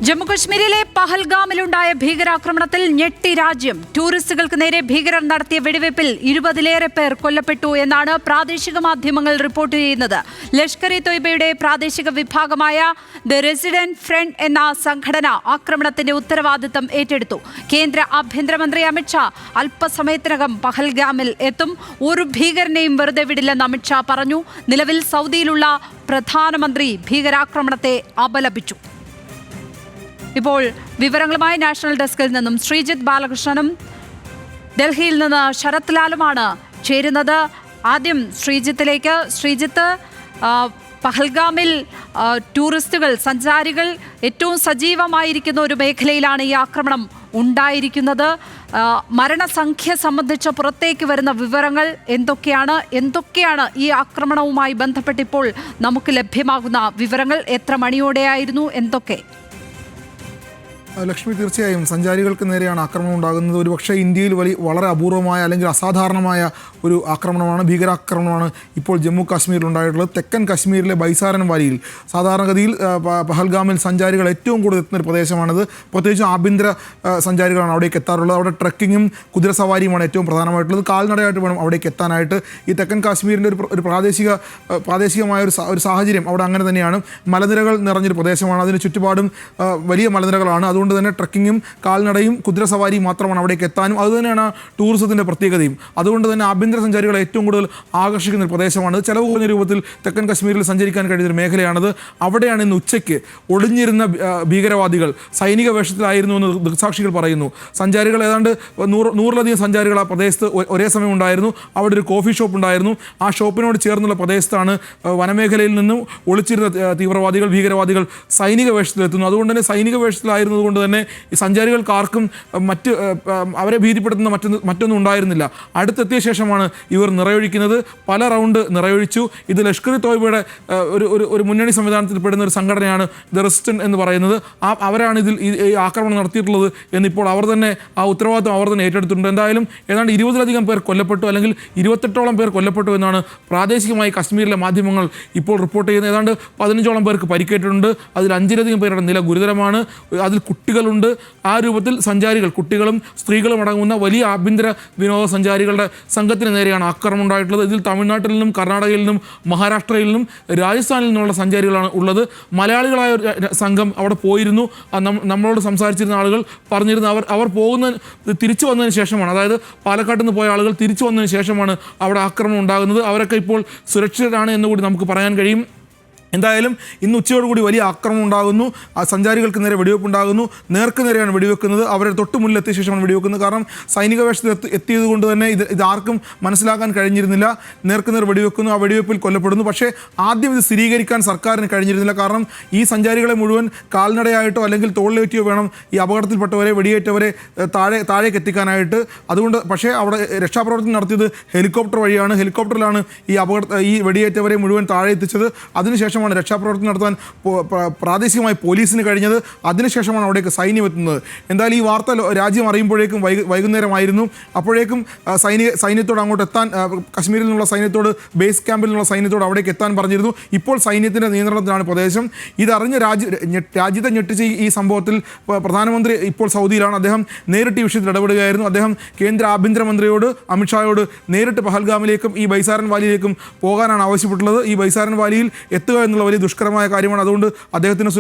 ജമ്മുകശ്മീരിലെ പഹൽഗാമിലുണ്ടായ ഭീകരാക്രമണത്തിൽ ഞെട്ടി രാജ്യം. ടൂറിസ്റ്റുകൾക്ക് നേരെ ഭീകരർ നടത്തിയ വെടിവയ്പിൽ 20-ലേറെ പേർ കൊല്ലപ്പെട്ടു എന്നാണ് പ്രാദേശിക മാധ്യമങ്ങൾ റിപ്പോർട്ട് ചെയ്യുന്നത്. ലഷ്കർ ഇ തൊയ്ബയുടെ പ്രാദേശിക വിഭാഗമായ ദ റെസിഡന്റ് ഫ്രണ്ട് എന്ന സംഘടന ആക്രമണത്തിന്റെ ഉത്തരവാദിത്തം ഏറ്റെടുത്തു. കേന്ദ്ര ആഭ്യന്തരമന്ത്രി അമിത്ഷാ അല്പസമയത്തിനകം പഹൽഗാമിൽ എത്തും. ഒരു ഭീകരനെയും വെറുതെ വിടില്ലെന്ന് അമിത്ഷാ പറഞ്ഞു. നിലവിൽ സൗദിയിലുള്ള പ്രധാനമന്ത്രി ഭീകരാക്രമണത്തെ അപലപിച്ചു. ഇപ്പോൾ വിവരങ്ങളുമായി നാഷണൽ ഡെസ്കിൽ നിന്നും ശ്രീജിത്ത് ബാലകൃഷ്ണനും ഡൽഹിയിൽ നിന്ന് ശരത് ലാലുമാണ് ചേരുന്നത്. ആദ്യം ശ്രീജിത്തിലേക്ക്. ശ്രീജിത്ത്, പഹൽഗാമിൽ ടൂറിസ്റ്റുകൾ, സഞ്ചാരികൾ ഏറ്റവും സജീവമായിരിക്കുന്ന ഒരു മേഖലയിലാണ് ഈ ആക്രമണം ഉണ്ടായിരിക്കുന്നത്. മരണസംഖ്യ സംബന്ധിച്ച് പുറത്തേക്ക് വരുന്ന വിവരങ്ങൾ എന്തൊക്കെയാണ് ഈ ആക്രമണവുമായി ബന്ധപ്പെട്ടിപ്പോൾ നമുക്ക് ലഭ്യമാകുന്ന വിവരങ്ങൾ? എത്ര മണിയോടെയായിരുന്നു? എന്തൊക്കെ? ലക്ഷ്മി, തീർച്ചയായും സഞ്ചാരികൾക്ക് നേരെയാണ് ആക്രമണം ഉണ്ടാകുന്നത്. ഒരുപക്ഷെ ഇന്ത്യയിൽ വളരെ അപൂർവമായ അല്ലെങ്കിൽ അസാധാരണമായ ഒരു ആക്രമണമാണ്, ഭീകരാക്രമണമാണ് ഇപ്പോൾ ജമ്മു കാശ്മീരിൽ ഉണ്ടായിട്ടുള്ളത്. തെക്കൻ കാശ്മീരിലെ ബൈസാരൻ വാലിയിൽ സാധാരണഗതിയിൽ പഹൽഗാമിൽ സഞ്ചാരികൾ ഏറ്റവും കൂടുതൽ എത്തുന്ന ഒരു പ്രദേശമാണിത്. പ്രത്യേകിച്ചും ആഭ്യന്തര സഞ്ചാരികളാണ് അവിടേക്ക് എത്താറുള്ളത്. അവിടെ ട്രക്കിങ്ങും കുതിരസവാരിയുമാണ് ഏറ്റവും പ്രധാനമായിട്ടുള്ളത്. കാൽനടയായിട്ട് വേണം അവിടേക്ക് എത്താനായിട്ട്. ഈ തെക്കൻ കാശ്മീരിൻ്റെ ഒരു പ്രാദേശികമായ ഒരു സാഹചര്യം അവിടെ അങ്ങനെ തന്നെയാണ്. മലനിരകൾ നിറഞ്ഞൊരു പ്രദേശമാണ്. അതിന് ചുറ്റുപാടും വലിയ മലനിരകളാണ്. അതുകൊണ്ട് തന്നെ ട്രക്കിങ്ങും കാൽനടയും കുതിരസവാരിയും മാത്രമാണ് അവിടേക്ക് എത്താനും. അതുതന്നെയാണ് ടൂറിസത്തിൻ്റെ പ്രത്യേകതയും. അതുകൊണ്ട് തന്നെ ആഭ്യന്തര സഞ്ചാരികളെ ഏറ്റവും കൂടുതൽ ആകർഷിക്കുന്ന ഒരു പ്രദേശമാണ്. ചിലവ് കുറഞ്ഞ രൂപത്തിൽ തെക്കൻ കാശ്മീരിൽ സഞ്ചരിക്കാൻ കഴിയുന്നൊരു മേഖലയാണത്. അവിടെയാണ് ഇന്ന് ഉച്ചയ്ക്ക് ഒളിഞ്ഞിരുന്ന ഭീകരവാദികൾ സൈനിക വേഷത്തിലായിരുന്നു എന്ന് ദൃക്സാക്ഷികൾ പറയുന്നു. സഞ്ചാരികൾ ഏതാണ്ട് 100-ലധികം സഞ്ചാരികൾ ആ പ്രദേശത്ത് ഒരേ സമയം ഉണ്ടായിരുന്നു. അവിടെ ഒരു കോഫി ഷോപ്പ് ഉണ്ടായിരുന്നു. ആ ഷോപ്പിനോട് ചേർന്നുള്ള പ്രദേശത്താണ് വനമേഖലയിൽ നിന്നും ഒളിച്ചിരുന്ന തീവ്രവാദികൾ, ഭീകരവാദികൾ സൈനിക വേഷത്തിലെത്തുന്നു. അതുകൊണ്ട് തന്നെ സൈനിക വേഷത്തിലായിരുന്നത് കൊണ്ട് തന്നെ ഈ സഞ്ചാരികൾക്ക് ആർക്കും അവരെ ഭീതിപ്പെടുത്തുന്ന മറ്റൊന്നും ഉണ്ടായിരുന്നില്ല. അടുത്തെത്തിയ ശേഷമാണ് ഇവർ നിറയൊഴിക്കുന്നത്. പല റൗണ്ട് നിറയൊഴിച്ചു. ഇത് ലഷ്കർ ഇ തോയ്ബയുടെ ഒരു മുന്നണി സംവിധാനത്തിൽ പെടുന്ന ഒരു സംഘടനയാണ് ദ റെസിസ്റ്റന്റ് എന്ന് പറയുന്നത്. അവരാണ് ഇതിൽ ഈ ആക്രമണം നടത്തിയിട്ടുള്ളത് എന്നിപ്പോൾ അവർ തന്നെ ആ ഉത്തരവാദിത്വം അവർ തന്നെ ഏറ്റെടുത്തിട്ടുണ്ട്. എന്തായാലും ഏതാണ്ട് 20-ലധികം പേർ കൊല്ലപ്പെട്ടു, അല്ലെങ്കിൽ 28ഓളം പേർ കൊല്ലപ്പെട്ടു എന്നാണ് പ്രാദേശികമായി കശ്മീരിലെ മാധ്യമങ്ങൾ ഇപ്പോൾ റിപ്പോർട്ട് ചെയ്യുന്നത്. ഏതാണ്ട് 15ഓളം പേർക്ക് പരിക്കേറ്റിട്ടുണ്ട്. അതിൽ 5-ലധികം പേരുടെ നില ഗുരുതരമാണ്. അതിൽ കുട്ടികളുണ്ട്. ആ രൂപത്തിൽ സഞ്ചാരികൾ, കുട്ടികളും സ്ത്രീകളും അടങ്ങുന്ന വലിയ ആഭ്യന്തര വിനോദസഞ്ചാരികളുടെ സംഘത്തിന് നേരെയാണ് ആക്രമണം ഉണ്ടായിട്ടുള്ളത്. ഇതിൽ തമിഴ്നാട്ടിൽ നിന്നും കർണാടകയിൽ നിന്നും മഹാരാഷ്ട്രയിൽ നിന്നും രാജസ്ഥാനിൽ നിന്നുള്ള സഞ്ചാരികളാണ് ഉള്ളത്. മലയാളികളായ ഒരു സംഘം അവിടെ പോയിരുന്നു. നമ്മളോട് സംസാരിച്ചിരുന്ന ആളുകൾ പറഞ്ഞിരുന്ന അവർ തിരിച്ചു വന്നതിന് ശേഷമാണ്, അതായത് പാലക്കാട്ടിൽ നിന്ന് പോയ ആളുകൾ തിരിച്ചു വന്നതിന് ശേഷമാണ് അവിടെ ആക്രമണം ഉണ്ടാകുന്നത്. അവരൊക്കെ ഇപ്പോൾ സുരക്ഷിതരാണ് എന്നുകൂടി നമുക്ക് പറയാൻ കഴിയും. എന്തായാലും ഇന്ന് ഉച്ചയോടുകൂടി വലിയ ആക്രമണം ഉണ്ടാകുന്നു. സഞ്ചാരികൾക്ക് നേരെ വെടിവെപ്പ് ഉണ്ടാകുന്നു. നേർക്ക് നേരെയാണ് വെടിവെക്കുന്നത്. അവരെ തൊട്ട് മുന്നിലെത്തിയ ശേഷമാണ് വെടിവെക്കുന്നത്. കാരണം സൈനിക വേഷത്തിൽ എത്തിയത് കൊണ്ട് തന്നെ ഇത് ആർക്കും മനസ്സിലാക്കാൻ കഴിഞ്ഞിരുന്നില്ല. നേർക്ക് നേർ വെടിവെക്കുന്നു. ആ വെടിവെപ്പിൽ കൊല്ലപ്പെടുന്നു. പക്ഷേ ആദ്യം ഇത് സ്ഥിരീകരിക്കാൻ സർക്കാരിന് കഴിഞ്ഞിരുന്നില്ല. കാരണം ഈ സഞ്ചാരികളെ മുഴുവൻ കാൽനടയായിട്ടോ അല്ലെങ്കിൽ തോളിലേറ്റിയോ വേണം ഈ അപകടത്തിൽപ്പെട്ടവരെ, വെടിയേറ്റവരെ താഴേക്ക് എത്തിക്കാനായിട്ട്. അതുകൊണ്ട് പക്ഷേ അവിടെ രക്ഷാപ്രവർത്തനം നടത്തിയത് ഹെലികോപ്റ്റർ വഴിയാണ്. ഹെലികോപ്റ്ററിലാണ് ഈ വെടിയേറ്റവരെ മുഴുവൻ താഴെ എത്തിച്ചത്. അതിനുശേഷം രക്ഷാപ്രവർത്തനം നടത്താൻ പ്രാദേശികമായി പോലീസിന് കഴിഞ്ഞത്. അതിനുശേഷമാണ് അവിടേക്ക് സൈന്യം എത്തുന്നത്. എന്തായാലും ഈ വാർത്ത രാജ്യം അറിയുമ്പോഴേക്കും വൈകുന്നേരമായിരുന്നു. അപ്പോഴേക്കും സൈന്യത്തോട് അങ്ങോട്ട് എത്താൻ, കശ്മീരിൽ നിന്നുള്ള സൈന്യത്തോട്, ബേസ് ക്യാമ്പിൽ നിന്നുള്ള സൈന്യത്തോട് അവിടേക്ക് എത്താൻ പറഞ്ഞിരുന്നു. ഇപ്പോൾ സൈന്യത്തിൻ്റെ നിയന്ത്രണത്തിലാണ് പ്രദേശം. ഇതറിഞ്ഞ് രാജ്യത്തെ ഞെട്ടിച്ച ഈ സംഭവത്തിൽ പ്രധാനമന്ത്രി ഇപ്പോൾ സൗദിയിലാണ്. അദ്ദേഹം നേരിട്ട് ഈ വിഷയത്തിൽ ഇടപെടുകയായിരുന്നു. അദ്ദേഹം കേന്ദ്ര ആഭ്യന്തരമന്ത്രിയോട്, അമിത്ഷായോട് നേരിട്ട് പഹൽഗാമിലേക്കും ഈ ബൈസാരൻ വാലിയിലേക്കും പോകാനാണ് ആവശ്യപ്പെട്ടുള്ളത്. ഈ ബൈസാരൻ വാലിയിൽ എത്തുക എന്നുള്ള വലിയ ദുഷ്കരമായ കാര്യമാണ്. അതുകൊണ്ട്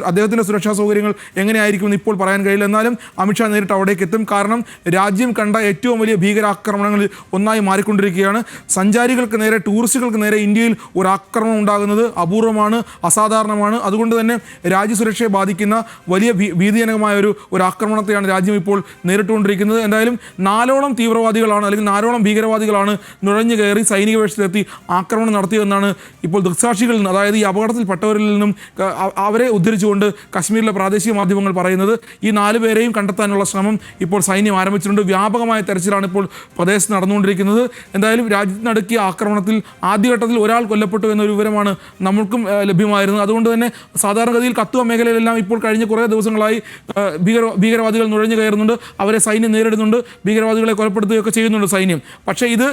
അദ്ദേഹത്തിൻ്റെ സുരക്ഷാ സൗകര്യങ്ങൾ എങ്ങനെയായിരിക്കുമെന്ന് ഇപ്പോൾ പറയാൻ കഴിയില്ല. എന്നാലും അമിത്ഷാ നേരിട്ട് അവിടേക്ക് എത്തും. കാരണം രാജ്യം കണ്ട ഏറ്റവും വലിയ ഭീകരാക്രമണങ്ങളിൽ ഒന്നായി മാറിക്കൊണ്ടിരിക്കുകയാണ്. സഞ്ചാരികൾക്ക് നേരെ, ടൂറിസ്റ്റുകൾക്ക് നേരെ ഇന്ത്യയിൽ ഒരു ആക്രമണം ഉണ്ടാകുന്നത് അപൂർവമാണ്, അസാധാരണമാണ്. അതുകൊണ്ട് തന്നെ രാജ്യസുരക്ഷയെ ബാധിക്കുന്ന വലിയ ഭീതിജനകമായ ഒരു ആക്രമണത്തെയാണ് രാജ്യം ഇപ്പോൾ നേരിട്ടുകൊണ്ടിരിക്കുന്നത്. എന്തായാലും 4ഓളം തീവ്രവാദികളാണ്, അല്ലെങ്കിൽ 4ഓളം ഭീകരവാദികളാണ് നുഴഞ്ഞു കയറി സൈനിക വേഷത്തിലെത്തി ആക്രമണം നടത്തിയതെന്നാണ് ഇപ്പോൾ ദൃക്സാക്ഷികളിൽ നിന്ന്, അതായത് ഈ അപകടത്തിൽപ്പെട്ടവരിൽ നിന്നും അവരെ ഉദ്ധരിച്ചുകൊണ്ട് കശ്മീരിലെ പ്രാദേശിക മാധ്യമങ്ങൾ പറയുന്നത്. ഈ 4 പേരെയും കണ്ടെത്താനുള്ള ശ്രമം ഇപ്പോൾ സൈന്യം ആരംഭിച്ചിട്ടുണ്ട്. വ്യാപകമായ തെരച്ചിലാണ് ഇപ്പോൾ പ്രദേശത്ത് നടന്നുകൊണ്ടിരിക്കുന്നത്. എന്തായാലും രാജ്യത്തിനടുക്കിയ ആക്രമണത്തിൽ ആദ്യഘട്ടത്തിൽ ഒരാൾ കൊല്ലപ്പെട്ടു എന്നൊരു വിവരമാണ് നമ്മൾക്കും ലഭ്യമായിരുന്നത്. അതുകൊണ്ട് തന്നെ സാധാരണഗതിയിൽ കത്തുവ മേഖലയിലെല്ലാം ഇപ്പോൾ കഴിഞ്ഞ കുറേ ദിവസങ്ങളായി ഭീകരവാദികൾ നുഴഞ്ഞു കയറുന്നുണ്ട്. അവരെ സൈന്യം നേരിടുന്നുണ്ട്. ഭീകരവാദികളെ കൊലപ്പെടുത്തുകയൊക്കെ ചെയ്യുന്നുണ്ട് സൈന്യം. പക്ഷേ ഇത്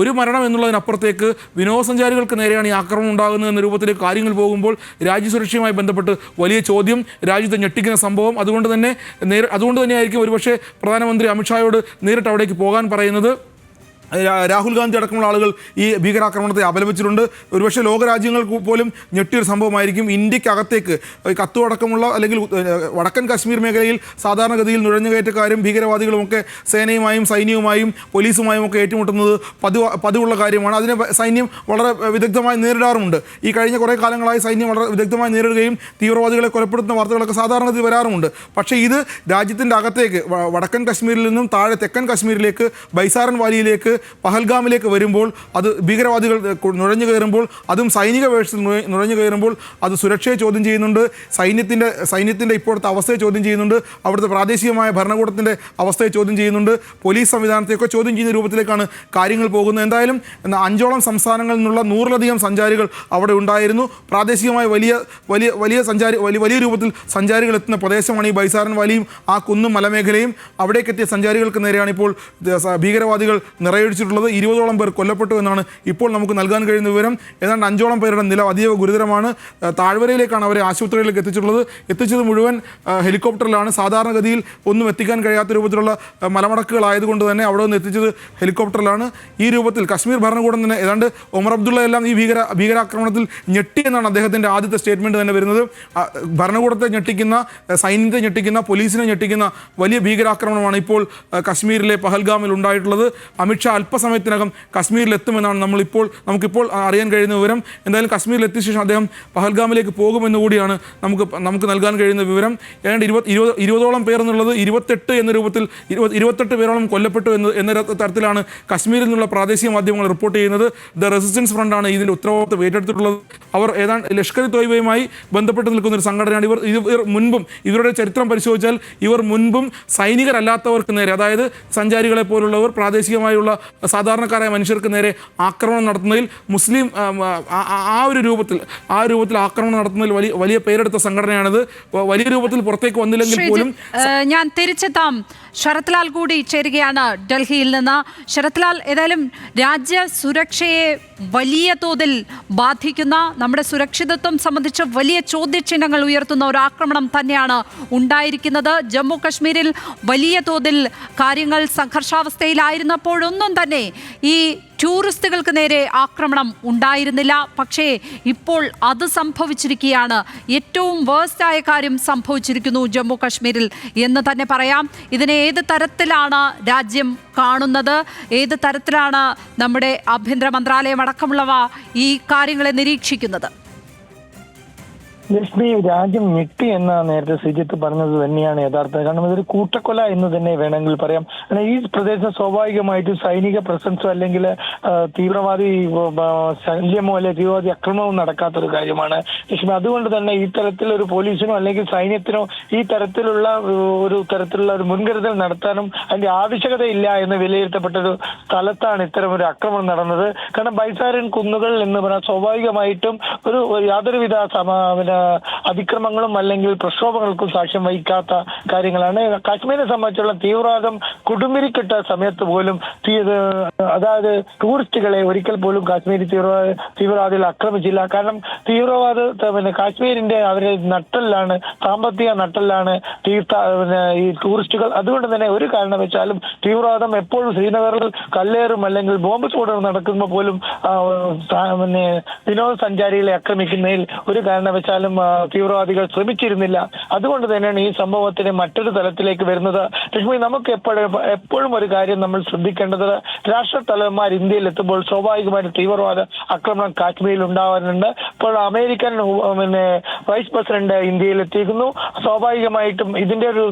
ഒരു മരണം എന്നുള്ളതിനപ്പുറത്തേക്ക് വിനോദസഞ്ചാരികൾക്ക് നേരെയാണ് ഈ ആക്രമണം ഉണ്ടാകുന്നത് എന്ന രൂപത്തിലേക്ക് കാര്യങ്ങൾ പോകുമ്പോൾ രാജ്യസുരക്ഷയുമായി ബന്ധപ്പെട്ട് വലിയ ചോദ്യം, രാജ്യത്തെ ഞെട്ടിക്കുന്ന സംഭവം. അതുകൊണ്ട് തന്നെയായിരിക്കും ഒരുപക്ഷെ പ്രധാനമന്ത്രി അമിത്ഷായോട് നേരിട്ട് അവിടേക്ക് പോകാൻ പറയുന്നത്. രാഹുൽ ഗാന്ധി അടക്കമുള്ള ആളുകൾ ഈ ഭീകരാക്രമണത്തെ അപലപിച്ചിട്ടുണ്ട്. ഒരുപക്ഷെ ലോകരാജ്യങ്ങൾക്ക് പോലും ഞെട്ടിയൊരു സംഭവമായിരിക്കും. ഇന്ത്യക്കകത്തേക്ക് കത്തു അടക്കമുള്ള അല്ലെങ്കിൽ വടക്കൻ കാശ്മീർ മേഖലയിൽ സാധാരണഗതിയിൽ നുഴഞ്ഞുകയറ്റക്കാരും ഭീകരവാദികളുമൊക്കെ സേനയുമായും സൈന്യവുമായും പോലീസുമായും ഒക്കെ ഏറ്റുമുട്ടുന്നത് പതിവുള്ള കാര്യമാണ്. അതിനെ സൈന്യം വളരെ വിദഗ്ധമായി നേരിടാറുമുണ്ട്. ഈ കഴിഞ്ഞ കുറേ കാലങ്ങളായി സൈന്യം വളരെ വിദഗ്ധമായി നേരിടുകയും തീവ്രവാദികളെ കൊലപ്പെടുത്തുന്ന വാർത്തകളൊക്കെ സാധാരണഗതി വരാറുമുണ്ട്. പക്ഷേ ഇത് രാജ്യത്തിൻ്റെ അകത്തേക്ക് വടക്കൻ കാശ്മീരിൽ നിന്നും താഴെ തെക്കൻ കാശ്മീരിലേക്ക് ബൈസാരൻ വാലിയിലേക്ക് പഹൽഗാമിലേക്ക് വരുമ്പോൾ, അത് ഭീകരവാദികൾ നുഴഞ്ഞു കയറുമ്പോൾ, അതും സൈനിക വേഷത്തിൽ നുഴഞ്ഞു കയറുമ്പോൾ അത് സുരക്ഷയെ ചോദ്യം ചെയ്യുന്നുണ്ട്. സൈന്യത്തിൻ്റെ ഇപ്പോഴത്തെ അവസ്ഥയെ ചോദ്യം ചെയ്യുന്നുണ്ട്. അവിടുത്തെ പ്രാദേശികമായ ഭരണകൂടത്തിൻ്റെ അവസ്ഥയെ ചോദ്യം ചെയ്യുന്നുണ്ട്. പോലീസ് സംവിധാനത്തെയൊക്കെ ചോദ്യം ചെയ്യുന്ന രൂപത്തിലേക്കാണ് കാര്യങ്ങൾ പോകുന്നത്. എന്തായാലും 5ഓളം സംസ്ഥാനങ്ങളിൽ നിന്നുള്ള 100-ലധികം സഞ്ചാരികൾ അവിടെ ഉണ്ടായിരുന്നു. പ്രാദേശികമായ വലിയ രൂപത്തിൽ സഞ്ചാരികൾ എത്തുന്ന പ്രദേശമാണ് ഈ ബൈസാരൻ വാലിയും ആ കുന്നും മലമേഖലയും. അവിടേക്കെത്തിയ സഞ്ചാരികൾക്ക് നേരെയാണ് ഇപ്പോൾ ഭീകരവാദികൾ നിറയൊഴിച്ചിട്ടുള്ളത്. 20ഓളം പേർ കൊല്ലപ്പെട്ടു എന്നാണ് ഇപ്പോൾ നമുക്ക് നൽകാൻ കഴിയുന്ന വിവരം. ഏതാണ്ട് 5ഓളം പേരുടെ നില അതീവ ഗുരുതരമാണ്. താഴ്വരയിലേക്കാണ് അവരെ ആശുപത്രിയിലേക്ക് എത്തിച്ചത് മുഴുവൻ ഹെലികോപ്റ്ററിലാണ്. സാധാരണഗതിയിൽ ഒന്നും എത്തിക്കാൻ കഴിയാത്ത രൂപത്തിലുള്ള മലമടക്കുകളായതുകൊണ്ട് തന്നെ അവിടെ നിന്ന് എത്തിച്ചത് ഹെലികോപ്റ്ററിലാണ്. ഈ രൂപത്തിൽ കശ്മീർ ഭരണകൂടം തന്നെ ഏതാണ്ട് ഒമർ അബ്ദുള്ള എല്ലാം ഈ ഭീകരാക്രമണത്തിൽ ഞെട്ടി എന്നാണ് അദ്ദേഹത്തിൻ്റെ ആദ്യത്തെ സ്റ്റേറ്റ്മെൻറ്റ് തന്നെ വരുന്നത്. ഭരണകൂടത്തെ ഞെട്ടിക്കുന്ന, സൈന്യത്തെ ഞെട്ടിക്കുന്ന, പോലീസിനെ ഞെട്ടിക്കുന്ന വലിയ ഭീകരാക്രമണമാണ് ഇപ്പോൾ കശ്മീരിലെ പഹൽഗാമിൽ ഉണ്ടായിട്ടുള്ളത്. അമിത്ഷാ അല്പസമയത്തിനകം കശ്മീരിലെത്തുമെന്നാണ് നമുക്കിപ്പോൾ അറിയാൻ കഴിയുന്ന വിവരം. എന്തായാലും കശ്മീരിലെത്തിയ ശേഷം അദ്ദേഹം പഹൽഗാമിലേക്ക് പോകുമെന്ന് കൂടിയാണ് നമുക്ക് നൽകാൻ കഴിയുന്ന വിവരം. ഏതാണ്ട് 20ഓളം പേർ എന്നുള്ളത് 28 എന്ന രൂപത്തിൽ 28 പേരോളം കൊല്ലപ്പെട്ടു എന്ന തരത്തിലാണ് കശ്മീരിൽ നിന്നുള്ള പ്രാദേശിക മാധ്യമങ്ങൾ റിപ്പോർട്ട് ചെയ്യുന്നത്. ദ റെസിസ്റ്റൻസ് ഫ്രണ്ടാണ് ഇതിൻ്റെ ഉത്തരവാദിത്വം ഏറ്റെടുത്തിട്ടുള്ളത്. അവർ ഏതാണ്ട് ലഷ്കർ തോയ്ബയുമായി ബന്ധപ്പെട്ട് നിൽക്കുന്ന ഒരു സംഘടനയാണ്. ഇവർ മുൻപും ഇവരുടെ ചരിത്രം പരിശോധിച്ചാൽ ഇവർ മുൻപും സൈനികരല്ലാത്തവർക്ക് നേരെ, അതായത് സഞ്ചാരികളെ പോലുള്ളവർ പ്രാദേശികമായുള്ള സാധാരണക്കാരായ മനുഷ്യർക്ക് നേരെ ആക്രമണം നടത്തുന്നതിൽ മുസ്ലിം ആ രൂപത്തിൽ ആക്രമണം നടത്തുന്നതിൽ വലിയ പേരെടുത്ത സംഘടനയാണിത്. വലിയ രൂപത്തിൽ പുറത്തേക്ക് വന്നില്ലെങ്കിൽ പോലും. ഞാൻ തിരിച്ചെത്താം. ശരത്ലാൽ കൂടി ചേരുകയാണ് ഡൽഹിയിൽ നിന്ന്. ശരത്ലാൽ, ഏതായാലും രാജ്യ സുരക്ഷയെ വലിയ തോതിൽ ബാധിക്കുന്ന, നമ്മുടെ സുരക്ഷിതത്വം സംബന്ധിച്ച് വലിയ ചോദ്യചിഹ്നങ്ങൾ ഉയർത്തുന്ന ഒരു ആക്രമണം തന്നെയാണ് ഉണ്ടായിരിക്കുന്നത്. ജമ്മു കശ്മീരിൽ വലിയ തോതിൽ കാര്യങ്ങൾ സംഘർഷാവസ്ഥയിലായിരുന്നപ്പോഴൊന്നും തന്നെ ഈ ടൂറിസ്റ്റുകൾക്ക് നേരെ ആക്രമണം ഉണ്ടായിരുന്നില്ല. പക്ഷേ ഇപ്പോൾ അത് സംഭവിച്ചിരിക്കുകയാണ്. ഏറ്റവും വേഴ്സ്റ്റായ കാര്യം സംഭവിച്ചിരിക്കുന്നു ജമ്മു കശ്മീരിൽ എന്ന് തന്നെ പറയാം. ഇതിനെ ഏത് തരത്തിലാണ് രാജ്യം കാണുന്നത്? ഏത് തരത്തിലാണ് നമ്മുടെ ആഭ്യന്തര മന്ത്രാലയം അടക്കമുള്ളവ ഈ കാര്യങ്ങളെ നിരീക്ഷിക്കുന്നത്? ലക്ഷ്മി, രാജ്യം ഞെട്ടി എന്ന നേരത്തെ ശ്രീജിത്ത് പറഞ്ഞത് തന്നെയാണ് യഥാർത്ഥം. കാരണം ഇതൊരു കൂട്ടക്കൊല എന്ന് തന്നെ വേണമെങ്കിൽ പറയാം. ഈ പ്രദേശം സ്വാഭാവികമായിട്ടും സൈനിക പ്രസൻസോ അല്ലെങ്കിൽ തീവ്രവാദി ശല്യമോ അല്ലെങ്കിൽ തീവ്രവാദി അക്രമവും നടക്കാത്തൊരു കാര്യമാണ് ലക്ഷ്മി. അതുകൊണ്ട് തന്നെ ഈ തരത്തിലൊരു പോലീസിനോ അല്ലെങ്കിൽ സൈന്യത്തിനോ ഈ തരത്തിലുള്ള ഒരു മുൻകരുതൽ നടത്താനും അതിന്റെ ആവശ്യകതയില്ല എന്ന് വിലയിരുത്തപ്പെട്ട ഒരു സ്ഥലത്താണ് ഇത്തരം ഒരു ആക്രമണം നടന്നത്. കാരണം ബൈസാരൻ കുന്നുകൾ എന്ന് പറഞ്ഞാൽ സ്വാഭാവികമായിട്ടും യാതൊരുവിധ അതിക്രമങ്ങളും അല്ലെങ്കിൽ പ്രക്ഷോഭങ്ങൾക്കും സാക്ഷ്യം വഹിക്കാത്ത കാര്യങ്ങളാണ്. കാശ്മീരിനെ സംബന്ധിച്ചുള്ള തീവ്രവാദം കൊടുമ്പിരിക്കിട്ട സമയത്ത് പോലും അതായത് ടൂറിസ്റ്റുകളെ ഒരിക്കൽ പോലും കാശ്മീരി തീവ്രവാദികൾ ആക്രമിച്ചില്ല. കാരണം കാശ്മീരിന്റെ അവരുടെ നട്ടലാണ്, സാമ്പത്തിക നട്ടലാണ് ഈ ടൂറിസ്റ്റുകൾ. അതുകൊണ്ട് തന്നെ ഒരു കാരണവശാലും തീവ്രവാദം എപ്പോഴും ശ്രീനഗറിൽ കല്ലേറും അല്ലെങ്കിൽ ബോംബ് സ്ഫോടനം നടക്കുമ്പോൾ പോലും വിനോദസഞ്ചാരികളെ ആക്രമിക്കുന്നതിൽ ഒരു കാരണവശാലും തീവ്രവാദികൾ ശ്രമിച്ചിരുന്നില്ല. അതുകൊണ്ട് തന്നെയാണ് ഈ സംഭവത്തിന് മറ്റൊരു തലത്തിലേക്ക് വരുന്നത്. ലക്ഷ്മി, നമുക്ക് എപ്പോഴും ഒരു കാര്യം നമ്മൾ ശ്രദ്ധിക്കേണ്ടത്, രാഷ്ട്ര തലവന്മാർ ഇന്ത്യയിൽ എത്തുമ്പോൾ സ്വാഭാവികമായിട്ട് തീവ്രവാദ ആക്രമണം കാശ്മീരിൽ ഉണ്ടാവാറുണ്ട്. ഇപ്പോൾ അമേരിക്കൻ വൈസ് പ്രസിഡന്റ് ഇന്ത്യയിൽ എത്തിയിരിക്കുന്നു. സ്വാഭാവികമായിട്ടും ഇതിന്റെ ഒരു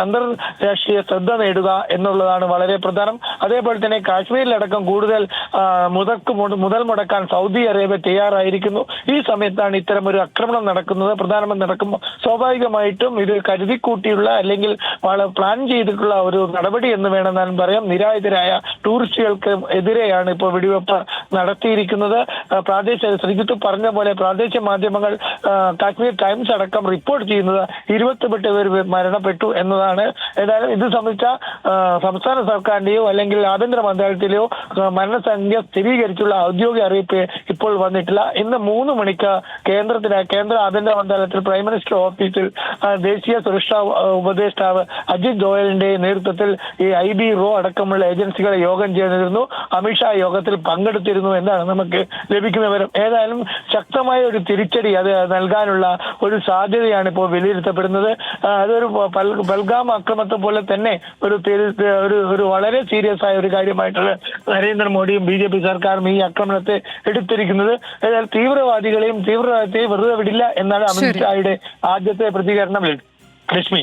അന്തർരാഷ്ട്രീയ ശ്രദ്ധ നേടുക എന്നുള്ളതാണ് വളരെ പ്രധാനം. അതേപോലെ തന്നെ കാശ്മീരിലടക്കം കൂടുതൽ മുതൽ മുടക്കാൻ സൗദി അറേബ്യ തയ്യാറായിരിക്കുന്നു. ഈ സമയത്താണ് ഇത്തരം ഒരു ആക്രമണം നടക്കുന്നത്, പ്രധാനമന്ത്രി നടക്കുമ്പോൾ സ്വാഭാവികമായിട്ടും ഇത് കരുതിക്കൂട്ടിയുള്ള അല്ലെങ്കിൽ പ്ലാൻ ചെയ്തിട്ടുള്ള ഒരു നടപടി എന്ന് വേണമെന്നാലും പറയാം. നിരായുധരായ ടൂറിസ്റ്റുകൾക്ക് എതിരെയാണ് ഇപ്പോൾ വെടിവെപ്പ് നടത്തിയിരിക്കുന്നത്. പ്രാദേശിക ശ്രീജിത്ത് പറഞ്ഞ പോലെ പ്രാദേശിക മാധ്യമങ്ങൾ കാശ്മീർ ടൈംസ് അടക്കം റിപ്പോർട്ട് ചെയ്യുന്നത് 28 പേർ മരണപ്പെട്ടു എന്നതാണ്. ഏതായാലും ഇത് സംബന്ധിച്ച സംസ്ഥാന സർക്കാരിന്റെയോ അല്ലെങ്കിൽ ആഭ്യന്തര മന്ത്രാലയത്തിലെയോ മരണസംഖ്യ സ്ഥിരീകരിച്ചുള്ള ഔദ്യോഗിക അറിയിപ്പ് ഇപ്പോൾ വന്നിട്ടില്ല. ഇന്ന് 3 മണിക്ക് കേന്ദ്ര ആഭ്യന്തര മന്ത്രാലയത്തിൽ പ്രൈം മിനിസ്റ്റർ ഓഫീസിൽ ദേശീയ സുരക്ഷാ ഉപദേഷ്ടാവ് അജിത് ഡോവലിന്റെ നേതൃത്വത്തിൽ ഈ IB റോ അടക്കമുള്ള ഏജൻസികളെ യോഗം ചേർന്നിരുന്നു. അമിത്ഷാ യോഗത്തിൽ പങ്കെടുത്തിരുന്നു എന്നാണ് നമുക്ക് ലഭിക്കുന്ന വിവരം. ഏതായാലും ശക്തമായ ഒരു തിരിച്ചടി അത് നൽകാനുള്ള ഒരു സാധ്യതയാണ് ഇപ്പോൾ വിലയിരുത്തപ്പെടുന്നത്. അതൊരു പൽഗാം ആക്രമണത്തെ പോലെ തന്നെ ഒരു വളരെ സീരിയസ് ആയ ഒരു കാര്യമായിട്ടാണ് നരേന്ദ്രമോദിയും BJP സർക്കാരും ഈ ആക്രമണത്തെ എടുത്തിരിക്കുന്നത്. എന്നാൽ തീവ്രവാദികളെയും വെറുതെ വിടില്ല എന്നാണ് അമിത്ഷായുടെ ആദ്യത്തെ പ്രതികരണം. ലക്ഷ്മി,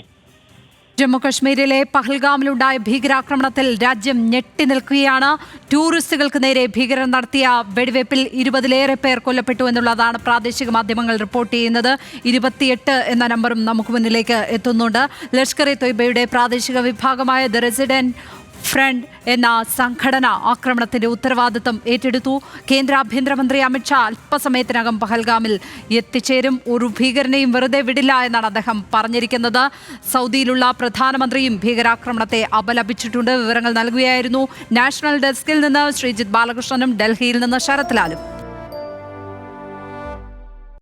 ജമ്മുകശ്മീരിലെ പഹൽഗാമിലുണ്ടായ ഭീകരാക്രമണത്തിൽ രാജ്യം ഞെട്ടി നിൽക്കുകയാണ്. ടൂറിസ്റ്റുകൾക്ക് നേരെ ഭീകരർ നടത്തിയ വെടിവയ്പിൽ 20-ലേറെ പേർ കൊല്ലപ്പെട്ടു എന്നുള്ളതാണ് പ്രാദേശിക മാധ്യമങ്ങൾ റിപ്പോർട്ട് ചെയ്യുന്നത്. 28 എന്ന നമ്പറും നമുക്ക് മുന്നിലേക്ക് എത്തുന്നുണ്ട്. ലഷ്കർ ഇ തൊയ്ബയുടെ പ്രാദേശിക വിഭാഗമായ ദ റെസിഡന്റ് ഫ്രണ്ട് എന്ന സംഘടന ആക്രമണത്തിന്റെ ഉത്തരവാദിത്തം ഏറ്റെടുത്തു. കേന്ദ്ര ആഭ്യന്തരമന്ത്രി അമിത്ഷാ അല്പസമയത്തിനകം പഹൽഗാമിൽ എത്തിച്ചേരും. ഒരു ഭീകരനെയും വെറുതെ വിടില്ല എന്നാണ് അദ്ദേഹം പറഞ്ഞിരിക്കുന്നത്. സൗദിയിലുള്ള പ്രധാനമന്ത്രിയും ഭീകരാക്രമണത്തെ അപലപിച്ചിട്ടുണ്ട്. വിവരങ്ങൾ നൽകുകയായിരുന്നു നാഷണൽ ഡെസ്കിൽ നിന്ന് ശ്രീജിത്ത് ബാലകൃഷ്ണനും ഡൽഹിയിൽ നിന്ന് ശരത് ലാലും.